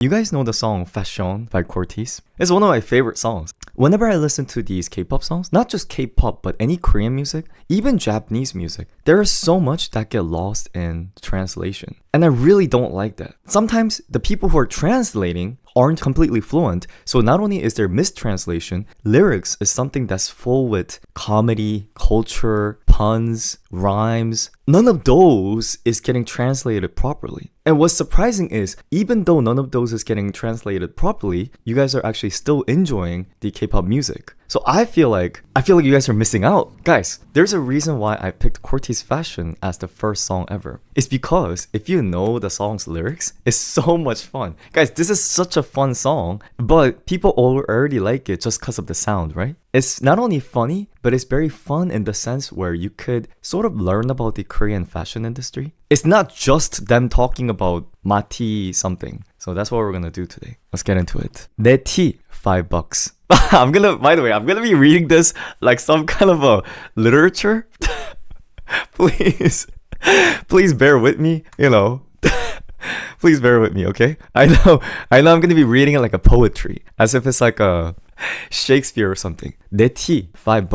You guys know the song Fashion by CORTIS? It's one of my favorite songs. Whenever I listen to these K-pop songs, not just K-pop, but any Korean music, even Japanese music, there is so much that get lost in translation. And I really don't like that. Sometimes the people who are translating aren't completely fluent, so not only is there mistranslation, lyrics is something that's full with comedy, culture, puns, rhymes. None of those is getting translated properly. And what's surprising is, even though none of those is getting translated properly, you guys are actually still enjoying the K-pop music. So I feel like you guys are missing out. Guys, there's a reason why I picked CORTIS Fashion as the first song ever. It's because if you know the song's lyrics, it's so much fun. Guys, this is such a fun song, but people already like it just because of the sound, right? It's not only funny, but it's very fun in the sense where you could sort of learn about the Korean fashion industry. It's not just them talking about Mati something. So that's what we're gonna do today. Let's get into it. 내 티, $5. by the way, I'm gonna be reading this like some kind of a literature. Please bear with me, Please bear with me, okay? I know I'm gonna be reading it like a poetry, as if it's like a Shakespeare or something. 내 티, $5.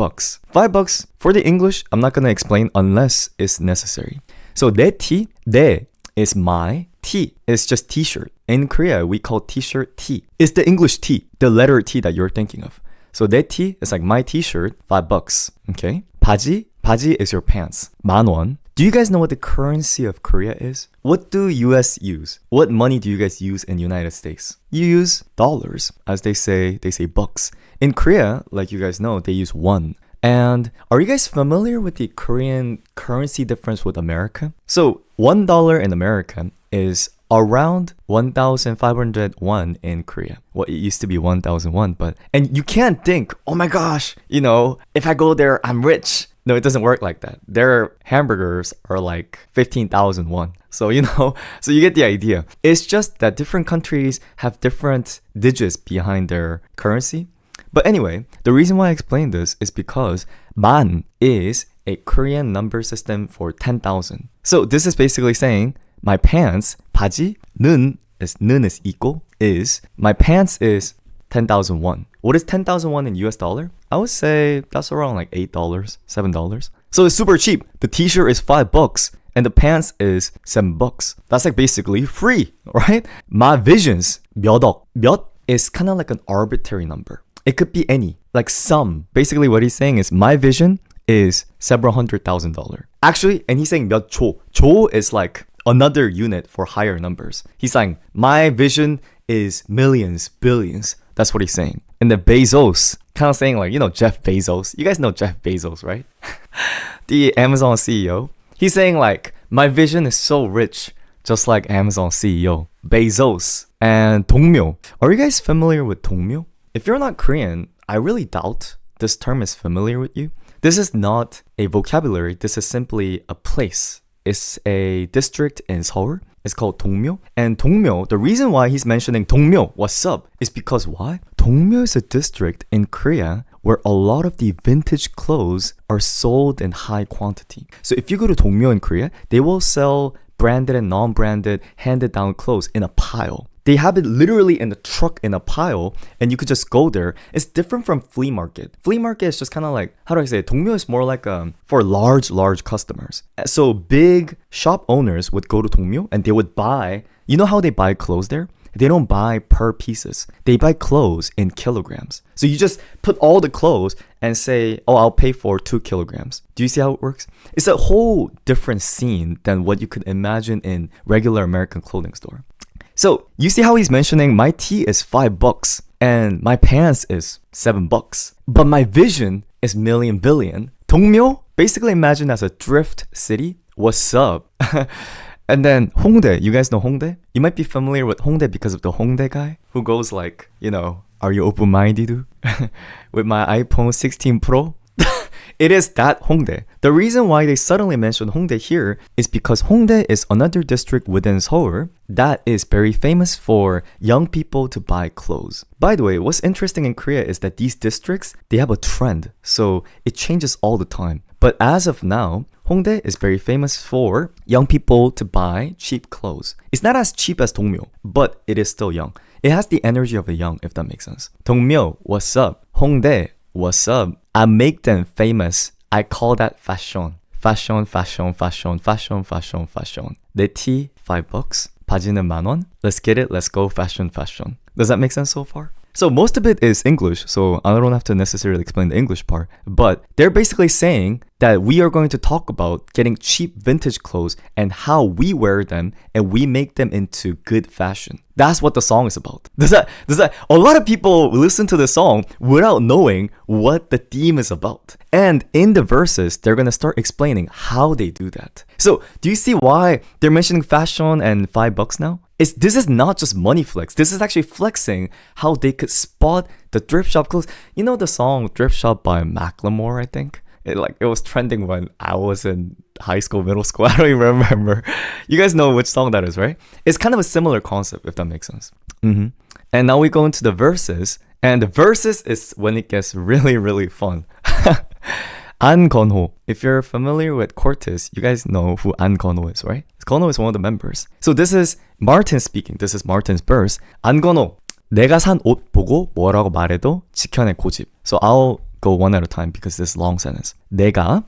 $5 for the English, I'm not gonna explain unless it's necessary. So 내 티, 내 is my, T is just t-shirt. In Korea, we call t-shirt T. It's the English T, the letter T that you're thinking of. So 내 티 is like my t-shirt, $5. Okay? 바지 is your pants. 만 원. Do you guys know what the currency of Korea is? What do US use? What money do you guys use in United States? You use dollars, as they say bucks. In Korea, like you guys know, they use won. And are you guys familiar with the Korean currency difference with America? So $1 in America is around 1,500 won in Korea. Well, it used to be 1,001, and you can't think, oh my gosh, if I go there, I'm rich. No, it doesn't work like that. Their hamburgers are like 15,000 won. So, so you get the idea. It's just that different countries have different digits behind their currency. But anyway, the reason why I explain this is because 만 is a Korean number system for 10,000. So this is basically saying my pants, 바지는 is equal, is my pants is 10,000 won. What is 10,000 won in US dollar? I would say that's around like $8, $7. So it's super cheap. The t-shirt is $5 and the pants is $7. That's like basically free, right? My visions, 몇억. 몇 is kind of like an arbitrary number. It could be any, like some. Basically what he's saying is my vision is several $100,000. Actually, and he's saying 몇 조. 조 is like another unit for higher numbers. He's saying my vision is millions, billions. That's what he's saying. And the Bezos, kind of saying like, Jeff Bezos. You guys know Jeff Bezos, right? The Amazon CEO. He's saying like, my vision is so rich, just like Amazon CEO, Bezos. And 동묘. Are you guys familiar with 동묘? If you're not Korean, I really doubt this term is familiar with you. This is not a vocabulary. This is simply a place. It's a district in Seoul. It's called 동묘. And 동묘, the reason why he's mentioning 동묘, what's up, is because why? 동묘 is a district in Korea where a lot of the vintage clothes are sold in high quantity. So if you go to 동묘 in Korea, they will sell branded and non-branded handed down clothes in a pile. They have it literally in the truck in a pile and you could just go there. It's different from flea market. Flea market is just kind of like, how do I say it? 동묘 is more like for large customers. So big shop owners would go to 동묘 and they would buy, you know how they buy clothes there? They don't buy per pieces. They buy clothes in kilograms. So you just put all the clothes and say, oh, I'll pay for 2 kilograms. Do you see how it works? It's a whole different scene than what you could imagine in regular American clothing store. So you see how he's mentioning my tea is $5 and my pants is $7, but my vision is million billion. 동묘, basically imagine as a thrift city. What's up? And then Hongdae, you guys know Hongdae? You might be familiar with Hongdae because of the Hongdae guy who goes like, are you open-minded? With my iPhone 16 Pro? It is that Hongdae. The reason why they suddenly mentioned Hongdae here is because Hongdae is another district within Seoul that is very famous for young people to buy clothes. By the way, what's interesting in Korea is that these districts, they have a trend. So it changes all the time. But as of now, Hongdae is very famous for young people to buy cheap clothes. It's not as cheap as Dongmyo, but it is still young. It has the energy of a young, if that makes sense. Dongmyo, what's up? Hongdae, what's up? I make them famous. I call that fashion. Fashion, fashion, fashion, fashion, fashion, fashion. 내 티, $5. 바지는 $10,000. Let's get it, let's go, fashion, fashion. Does that make sense so far? So most of it is English, so I don't have to necessarily explain the English part. But they're basically saying that we are going to talk about getting cheap vintage clothes and how we wear them and we make them into good fashion. That's what the song is about. Does that a lot of people listen to the song without knowing what the theme is about. And in the verses, they're going to start explaining how they do that. So, do you see why they're mentioning fashion and $5 now? This is not just money flex. This is actually flexing how they could spot the thrift shop clothes. You know the song Thrift Shop by Macklemore, I think? It was trending when I was in high school, middle school. I don't even remember. You guys know which song that is, right? It's kind of a similar concept, if that makes sense. And now we go into the verses. And the verses is when it gets really, really fun. An Gonho. If you're familiar with CORTIS, you guys know who An Gonho is, right? Gonho is one of the members. So this is Martin speaking. This is Martin's verse. An Gonho. 내가 산 옷 보고 뭐라고 말해도 지켜내 고집. So I'll go one at a time because this is a long sentence. 내가,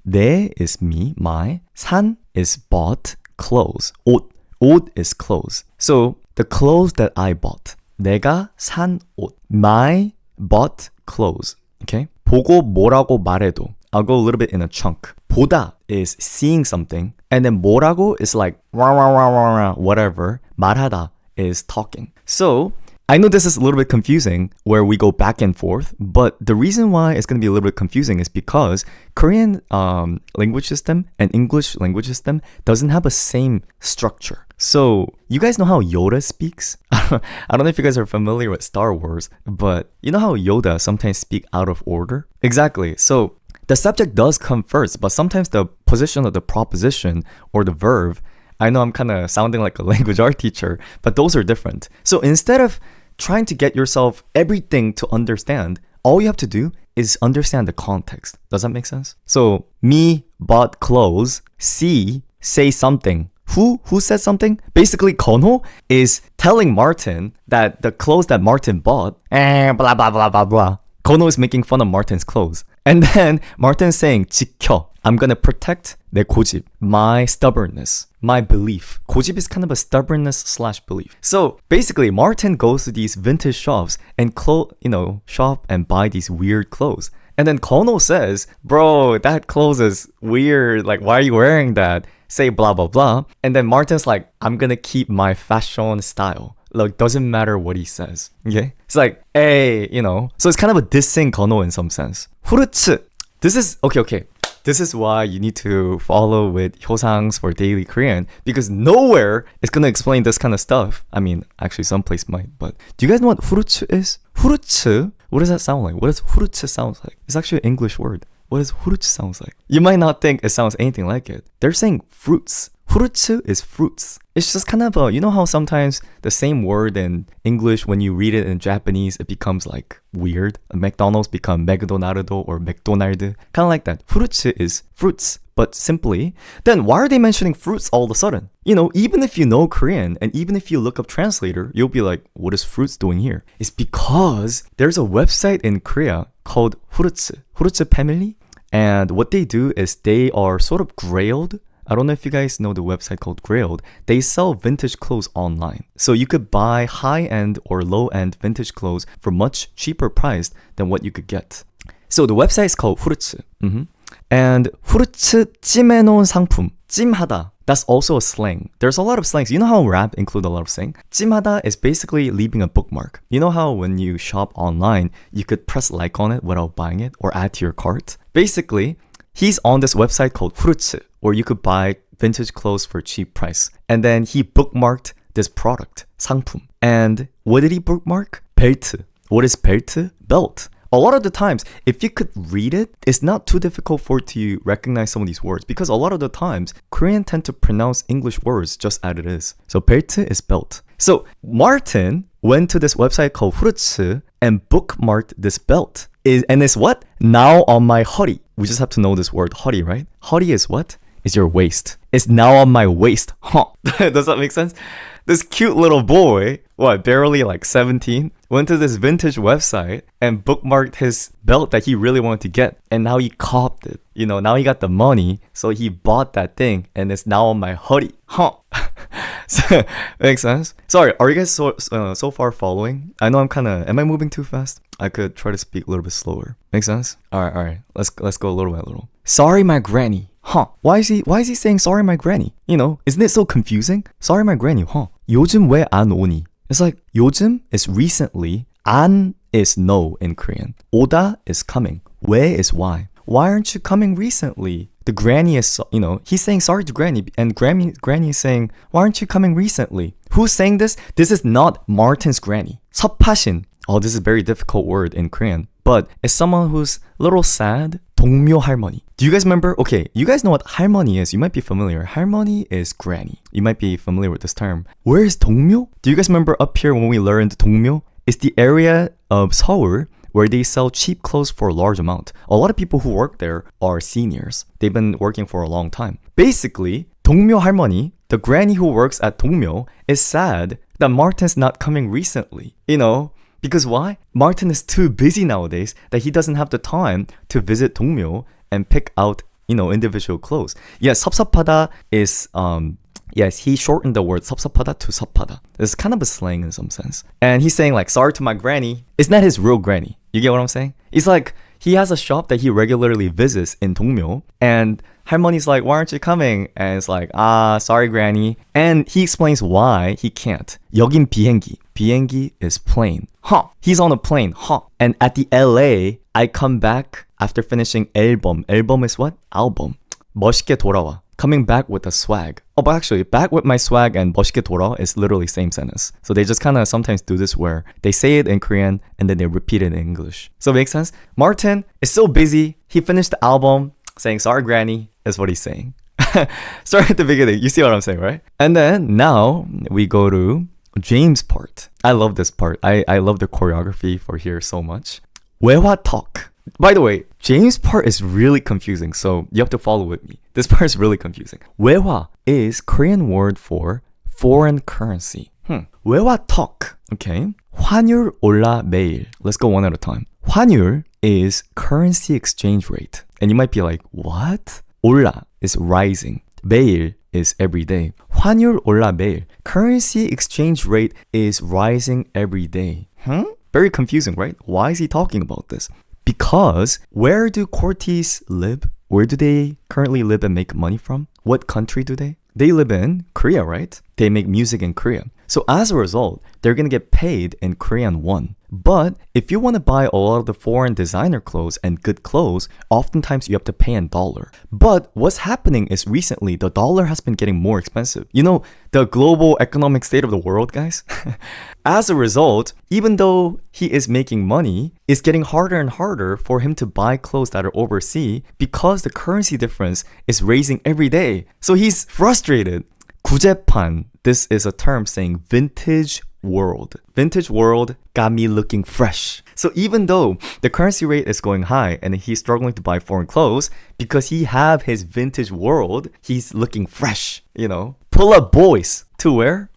내 is me, my. 산 is bought, clothes. 옷 is clothes. So the clothes that I bought. 내가 산 옷. My bought clothes. Okay? 보고 뭐라고 말해도. I'll go a little bit in a chunk. 보다 is seeing something. And then 뭐라고 is like whatever. 말하다 is talking. So I know this is a little bit confusing where we go back and forth, but the reason why it's going to be a little bit confusing is because Korean language system and English language system doesn't have a same structure. So you guys know how Yoda speaks? I don't know if you guys are familiar with Star Wars, but you know how Yoda sometimes speak out of order? Exactly. So the subject does come first, but sometimes the position of the proposition or the verb, I know I'm kind of sounding like a language art teacher, but those are different. So instead of trying to get yourself everything to understand, all you have to do is understand the context. Does that make sense? So, me bought clothes. C, say something. Who said something? Basically, Konho is telling Martin that the clothes that Martin bought, blah, blah, blah, blah, blah. Konho is making fun of Martin's clothes. And then Martin is saying, 지켜. I'm going to protect 내 고집, my stubbornness, my belief. 고집 is kind of a stubbornness / belief. So basically, Martin goes to these vintage shops and shop and buy these weird clothes. And then Kono says, bro, that clothes is weird. Like, why are you wearing that? Say blah, blah, blah. And then Martin's like, I'm going to keep my fashion style. Like, doesn't matter what he says. Okay? It's like, hey, So it's kind of a dissing Kono in some sense. 후르츠. This is, okay. This is why you need to follow with Hyosangs for Daily Korean, because nowhere is going to explain this kind of stuff. I mean, actually some place might, but do you guys know what 후르츠 is? 후르츠? What does that sound like? What does 후르츠 sound like? It's actually an English word. What does 후르츠 sounds like? You might not think it sounds anything like it. They're saying fruits. 후르츠 is fruits. It's just kind of you know how sometimes the same word in English, when you read it in Japanese, it becomes like weird. McDonald's become McDonaldo or McDonald. Kind of like that. 후르츠 is fruits, but simply. Then why are they mentioning fruits all of a sudden? Even if you know Korean and even if you look up translator, you'll be like, what is fruits doing here? It's because there's a website in Korea called 후르츠 family. And what they do is they are sort of grailed. I don't know if you guys know the website called Grailed. They sell vintage clothes online. So you could buy high-end or low-end vintage clothes for much cheaper price than what you could get. So the website is called 후르츠. And 후르츠 찜해놓은 상품. 찜하다. That's also a slang. There's a lot of slangs. You know how rap include a lot of slang? 찜하다 is basically leaving a bookmark. You know how when you shop online, you could press like on it without buying it or add to your cart? Basically, he's on this website called 후르츠, where you could buy vintage clothes for a cheap price. And then he bookmarked this product, 상품. And what did he bookmark? 벨트. What is 벨트? Belt. A lot of the times, if you could read it, it's not too difficult for it to recognize some of these words, because a lot of the times, Korean tend to pronounce English words just as it is. So 벨트 is belt. So Martin went to this website called 후르츠 and bookmarked this belt. and it's what? Now on my 허리. We just have to know this word 허리, right? 허리 is what? Is your waist. It's now on my waist. Huh. Does that make sense? This cute little boy, what, barely like 17, went to this vintage website and bookmarked his belt that he really wanted to get. And now he copped it. You know, now he got the money. So he bought that thing and it's now on my hoodie. Huh. So, makes sense? Sorry, are you guys so far following? I know am I moving too fast? I could try to speak a little bit slower. Make sense? Alright. Let's go a little by little. Sorry, my granny. Huh. Why is he saying sorry, my granny? You know, isn't it so confusing? Sorry, my granny. Huh. 요즘 왜 안 오니? It's like 요즘 is recently. 안 is no in Korean. 오다 is coming. 왜 is why. Why aren't you coming recently? The granny is, you know, he's saying sorry to granny, and granny is saying, why aren't you coming recently? Who's saying this? This is not Martin's granny. 섭하신. Oh, this is a very difficult word in Korean, but it's someone who's a little sad. 동묘 할머니. Do you guys remember? Okay, you guys know what 할머니 is. You might be familiar. 할머니 is granny. You might be familiar with this term. Where is 동묘? Do you guys remember up here when we learned 동묘? It's the area of Seoul where they sell cheap clothes for a large amount. A lot of people who work there are seniors. They've been working for a long time. Basically, 동묘 할머니, the granny who works at 동묘, is sad that Martin's not coming recently. You know, because why? Martin is too busy nowadays that he doesn't have the time to visit 동묘 and pick out, you know, individual clothes. Yes, 섭섭하다 is, yes, he shortened the word 섭섭하다 to 섭하다. It's kind of a slang in some sense. And he's saying like, sorry to my granny. It's not his real granny. You get what I'm saying? It's like, he has a shop that he regularly visits in 동묘, and 할머니's like, why aren't you coming? And it's like, sorry, granny. And he explains why he can't. 여긴 비행기. 비행기 is plane. Huh. He's on a plane. Huh. And at the LA, I come back after finishing 앨범. 앨범 is what? Album. 멋있게 돌아와. Coming back with a swag. Oh, but actually, back with my swag and 멋있게 돌아와 is literally same sentence. So they just kind of sometimes do this where they say it in Korean and then they repeat it in English. So it makes sense? Martin is so busy. He finished the album saying, sorry, granny, is what he's saying. Start at the beginning. You see what I'm saying, right? And then now we go to James' part. I love this part. I love the choreography for here so much. 외화 talk. By the way, James' part is really confusing, so you have to follow with me. This part is really confusing. 외화 is Korean word for foreign currency. 외화 talk. Okay. 환율 올라 매일. Let's go one at a time. 환율 is currency exchange rate. And you might be like, what? 올라 is rising. 매일 is every day. 환율 올라 매일. Currency exchange rate is rising every day. Very confusing, right? Why is he talking about this? Because where do CORTIS live? Where do they currently live and make money from? What country do they? They live in Korea, right? They make music in Korea. So as a result, they're going to get paid in Korean won. But if you want to buy a lot of the foreign designer clothes and good clothes, oftentimes you have to pay in dollar. But what's happening is recently the dollar has been getting more expensive. You know, the global economic state of the world, guys. As a result, even though he is making money, it's getting harder and harder for him to buy clothes that are overseas because the currency difference is raising every day. So he's frustrated. 구제판. This is a term saying vintage world. Vintage world got me looking fresh. So even though the currency rate is going high and he's struggling to buy foreign clothes, because he have his vintage world, he's looking fresh, you know. Pull up boys to where?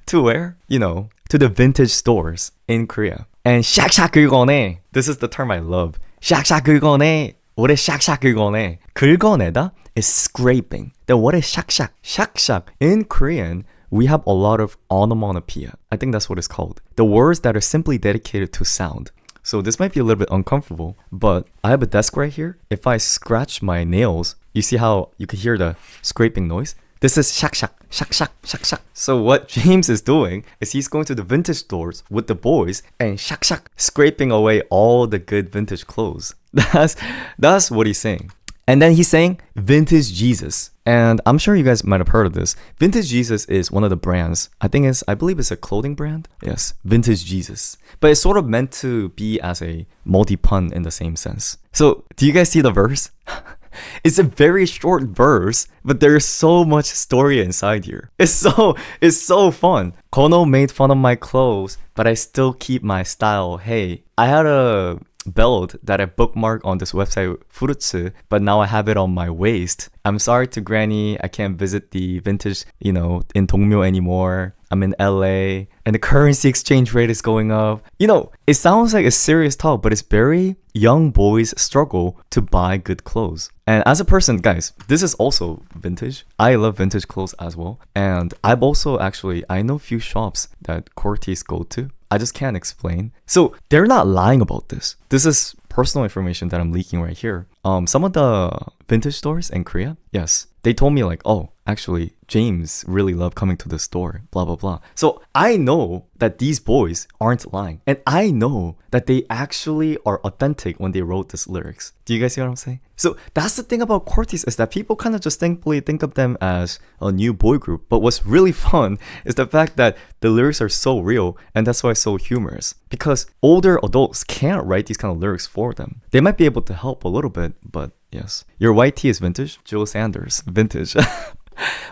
To where? You know, to the vintage stores in Korea. And 샥샥 긁어내. This is the term I love. 샥샥 긁어내. What is 샥샥 긁어내? 긁어내다 is scraping. Then what is 샥샥? 샥샥 in Korean, we have a lot of onomatopoeia. I think that's what it's called. The words that are simply dedicated to sound. So this might be a little bit uncomfortable, but I have a desk right here. If I scratch my nails, you see how you can hear the scraping noise? This is 샥샥, 샥샥, 샥샥. So what James is doing is he's going to the vintage stores with the boys and 샥샥, scraping away all the good vintage clothes. That's what he's saying. And then he's saying Vintage Jesus. And I'm sure you guys might have heard of this. Vintage Jesus is one of the brands. I believe it's a clothing brand. Yes, Vintage Jesus. But it's sort of meant to be as a multi-pun in the same sense. So do you guys see the verse? It's a very short verse, but there's so much story inside here. It's so fun. Kono made fun of my clothes, but I still keep my style. Hey, I had a belt that I bookmarked on this website, Furutsu, but now I have it on my waist. I'm sorry to Granny, I can't visit the vintage, in Dongmyo anymore. I'm in LA and the currency exchange rate is going up. It sounds like a serious talk, but it's very young boys struggle to buy good clothes. And as a person, guys, this is also vintage. I love vintage clothes as well. And I know few shops that CORTIS go to. I just can't explain. So they're not lying about this. This is personal information that I'm leaking right here. Some of the vintage stores in Korea, yes, they told me like, oh, actually, James really loved coming to the store, blah, blah, blah. So I know that these boys aren't lying. And I know that they actually are authentic when they wrote these lyrics. Do you guys see what I'm saying? So that's the thing about CORTIS is that people kind of just simply think of them as a new boy group. But what's really fun is the fact that the lyrics are so real and that's why it's so humorous. Because older adults can't write these kind of lyrics for them. They might be able to help a little bit, but yes. Your white tee is vintage. Joe Sanders, vintage.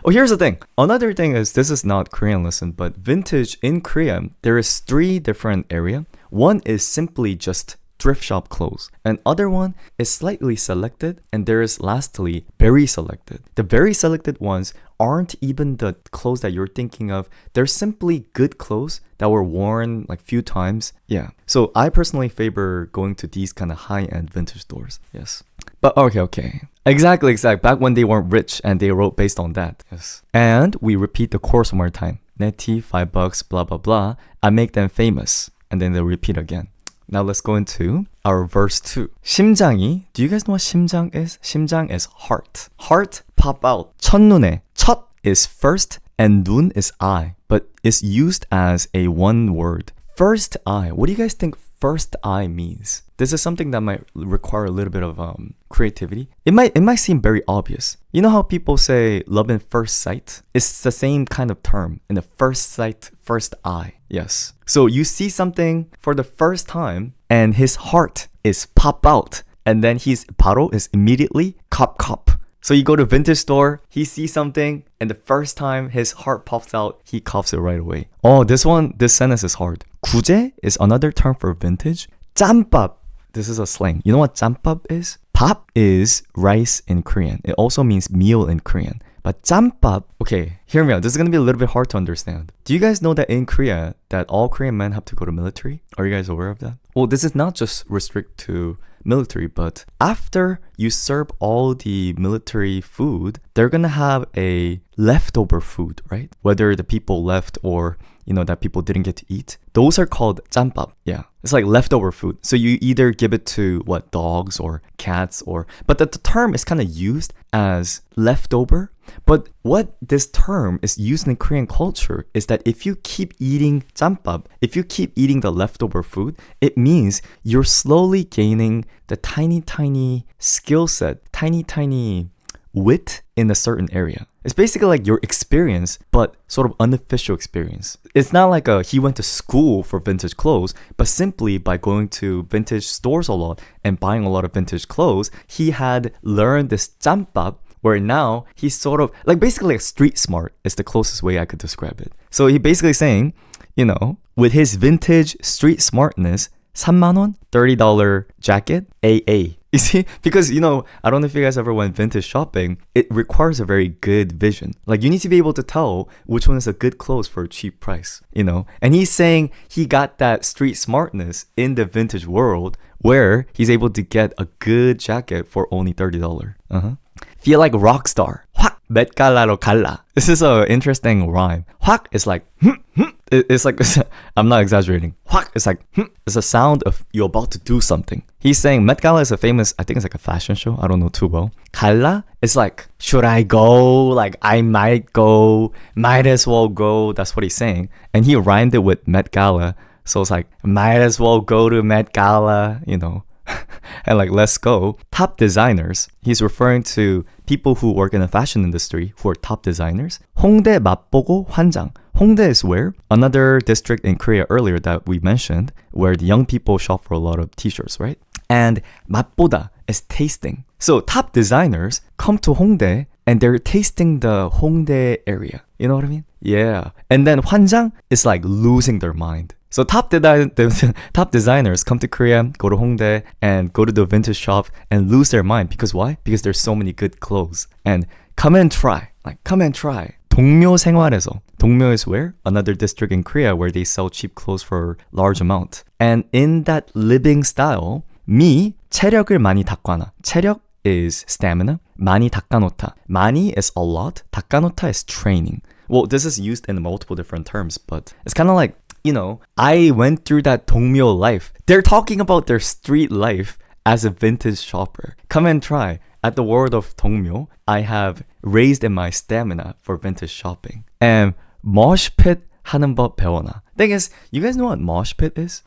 Oh, here's the thing. Another thing is, this is not Korean lesson, but vintage in Korea, there is 3 different area. One is simply just thrift shop clothes. And other one is slightly selected. And there is lastly, very selected. The very selected ones aren't even the clothes that you're thinking of. They're simply good clothes that were worn like few times. Yeah. So I personally favor going to these kind of high-end vintage stores. Yes. But okay. Exactly. Back when they weren't rich and they wrote based on that. Yes. And we repeat the chorus one more time. Netty, $5, blah, blah, blah. I make them famous. And then they'll repeat again. Now let's go into our verse 2. 심장이, do you guys know what 심장 is? 심장 is heart. Heart pop out. 첫눈에, 첫 is first and 눈 is eye, but it's used as a one word. First eye. What do you guys think first eye means? This is something that might require a little bit of creativity. It might seem very obvious. You know how people say love in first sight? It's the same kind of term in the first sight, first eye. Yes. So you see something for the first time and his heart is pop out and then his 바로 is immediately cop. So you go to a vintage store, he sees something, and the first time his heart pops out, he cops it right away. Oh, this sentence is hard. 구제 is another term for vintage. 짬밥, this is a slang. You know what 짬밥 is? 밥 is rice in Korean. It also means meal in Korean. But 짬밥, okay, hear me out. This is going to be a little bit hard to understand. Do you guys know that in Korea, that all Korean men have to go to military? Are you guys aware of that? Well, this is not just restrict to military, but after you serve all the military food, they're gonna have a leftover food, right? Whether the people left or that people didn't get to eat, those are called 짬밥. Yeah, it's like leftover food. So you either give it to dogs or cats but the term is kind of used as leftover. But what this term is used in Korean culture is that if you keep eating 짬밥, if you keep eating the leftover food, it means you're slowly gaining the tiny skill set, tiny wit in a certain area. It's basically like your experience, but sort of unofficial experience. It's not like he went to school for vintage clothes, but simply by going to vintage stores a lot and buying a lot of vintage clothes, he had learned this 짬밥, where now he's sort of basically like street smart is the closest way I could describe it. So he basically saying, with his vintage street smartness, 3만 원, $30 jacket, AA. You see, because I don't know if you guys ever went vintage shopping, it requires a very good vision. Like you need to be able to tell which one is a good clothes for a cheap price, And he's saying he got that street smartness in the vintage world where he's able to get a good jacket for only $30. Feel like rock star. 확 맷갈라로 갈라. This is an interesting rhyme. 확 is like it's like I'm not exaggerating. 확 is like it's a sound of you're about to do something. He's saying Met Gala is a famous, I think it's like a fashion show. I don't know too well. 갈라 is like should I go? Like I might go, might as well go. That's what he's saying. And he rhymed it with Met Gala. So it's like might as well go to Met Gala, and let's go. Top designers. He's referring to people who work in the fashion industry who are top designers. 홍대 맛보고 환장. Hongdae is where? Another district in Korea earlier that we mentioned where the young people shop for a lot of t-shirts, right? And 맛보다 is tasting. So top designers come to Hongdae and they're tasting the Hongdae area. You know what I mean? Yeah. And then 환장 is like losing their mind. So top designers come to Korea, go to Hongdae, and go to the vintage shop and lose their mind. Because why? Because there's so many good clothes. And come and try. Like, come and try. 동묘 생활에서. 동묘 is where? Another district in Korea where they sell cheap clothes for large amount. And in that living style, 체력을 많이 닦아놔. 체력 is stamina. 많이 닦아놓다. 많이 is a lot. 닦아놓다 is training. Well, this is used in multiple different terms, but it's kind of like, you know, I went through that 동묘 life. They're talking about their street life as a vintage shopper. Come and try. At the world of 동묘, I have raised in my stamina for vintage shopping. And mosh pit 하는 법 배워놔. Thing is, you guys know what mosh pit is?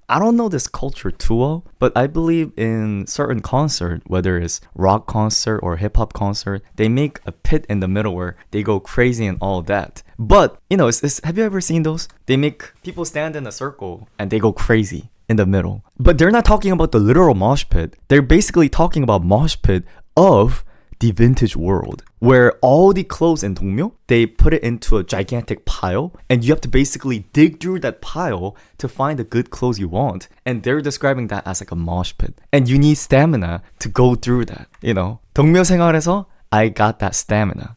I don't know this culture too well, but I believe in certain concert, whether it's rock concert or hip hop concert, they make a pit in the middle where they go crazy and all that. But, you know, have you ever seen those? They make people stand in a circle and they go crazy in the middle. But they're not talking about the literal mosh pit. They're basically talking about mosh pit of the vintage world, where all the clothes in 동묘, they put it into a gigantic pile, and you have to basically dig through that pile to find the good clothes you want. And they're describing that as like a mosh pit. And you need stamina to go through that, you know. 동묘 생활에서 I got that stamina.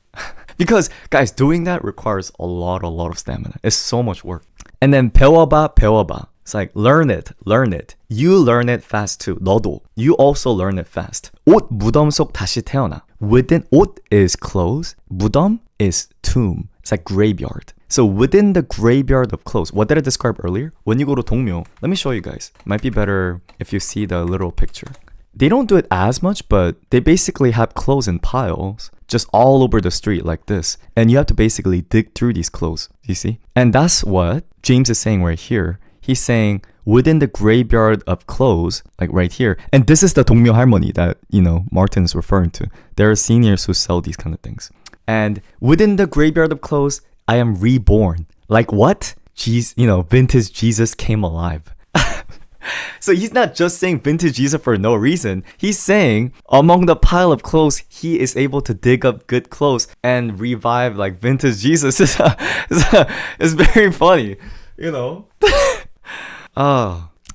Because, guys, doing that requires a lot of stamina. It's so much work. And then 배워봐. It's like, learn it. You learn it fast too. 너도. You also learn it fast. 옷 무덤 속 다시 태어나. Within, 옷 is clothes. 무덤 is tomb. It's like graveyard. So within the graveyard of clothes, what did I describe earlier? When you go to 동묘, let me show you guys. Might be better if you see the little picture. They don't do it as much, but they basically have clothes in piles just all over the street like this. And you have to basically dig through these clothes. You see? And that's what James is saying right here. He's saying within the graveyard of clothes, like right here. And this is the 동묘 할머니 that, you know, Martin's referring to. There are seniors who sell these kind of things. And within the graveyard of clothes, I am reborn. Like what? Vintage Jesus came alive. So he's not just saying vintage Jesus for no reason. He's saying among the pile of clothes, he is able to dig up good clothes and revive like vintage Jesus. It's very funny, you know?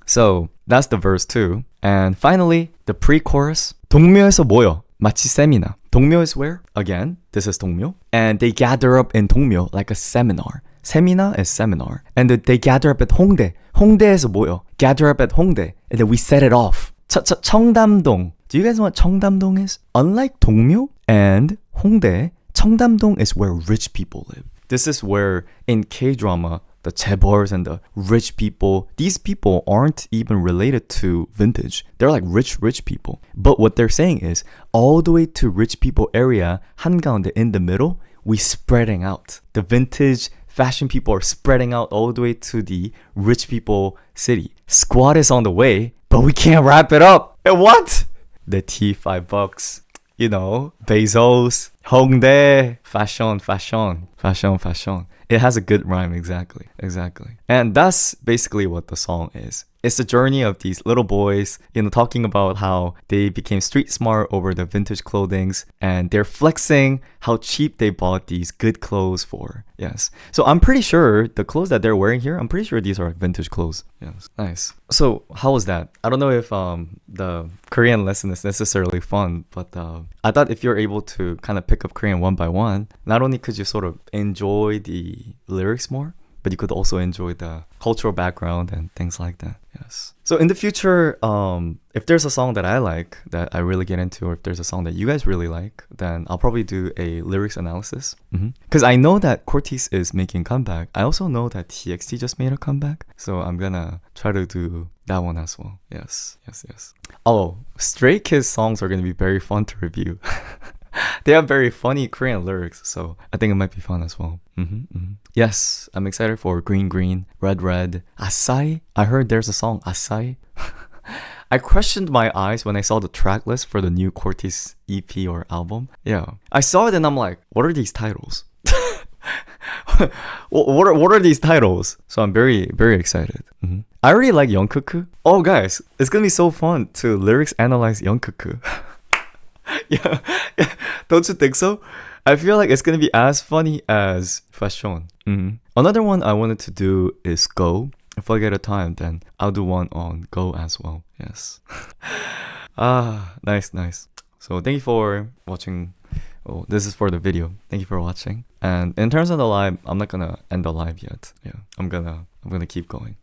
So that's the verse 2. And finally, the pre-chorus. 동묘에서 모여 마치 세미나. 동묘 is where? Again, this is 동묘. And they gather up in 동묘 like a seminar. Seminar is seminar. And they gather up at Hongdae. 홍대에서 모여. Gather up at Hongdae. And then we set it off. 청담동. Do you guys know what 청담동 is? Unlike 동묘 and Hongdae, 청담동 is where rich people live. This is where in K-drama, the chaebols and the rich people, these people aren't even related to vintage. They're like rich people. But what they're saying is, all the way to rich people area, 한가운데 in the middle, we spreading out. The vintage fashion people are spreading out all the way to the rich people city. Squad is on the way, but we can't wrap it up. And what? The tea, $5. You know, Bezos, Hongdae, fashion. It has a good rhyme, exactly. And that's basically what the song is. It's the journey of these little boys, you know, talking about how they became street smart over the vintage clothings, and they're flexing how cheap they bought these good clothes for. Yes. So I'm pretty sure the clothes that they're wearing here, I'm pretty sure these are vintage clothes. Yes. Nice. So how was that? I don't know if the Korean lesson is necessarily fun, but I thought if you're able to kind of pick up Korean one by one, not only could you sort of enjoy the lyrics more, but you could also enjoy the cultural background and things like that. Yes. So in the future, if there's a song that I like, that I really get into, or if there's a song that you guys really like, then I'll probably do a lyrics analysis. Because I know that CORTIS is making a comeback. I also know that TXT just made a comeback. So I'm gonna try to do that one as well. Yes. Oh, Stray Kids songs are gonna be very fun to review. They have very funny Korean lyrics, so I think it might be fun as well. Yes, I'm excited for Green, Red, Asai. I heard there's a song, Asai. I questioned my eyes when I saw the track list for the new CORTIS EP or album. Yeah, I saw it and I'm like, what are these titles? What are these titles? So I'm very, very excited. I already like Jungkook. Oh, guys, it's gonna be so fun to lyrics analyze Jungkook. Yeah, don't you think so? I feel like it's gonna be as funny as fashion. Another one I wanted to do is Go. if I get a time, then I'll do one on Go as well. Yes. Nice. So thank you for watching. Oh, this is for the video. Thank you for watching. And in terms of the live, I'm not gonna end the live yet. Yeah, I'm gonna keep going.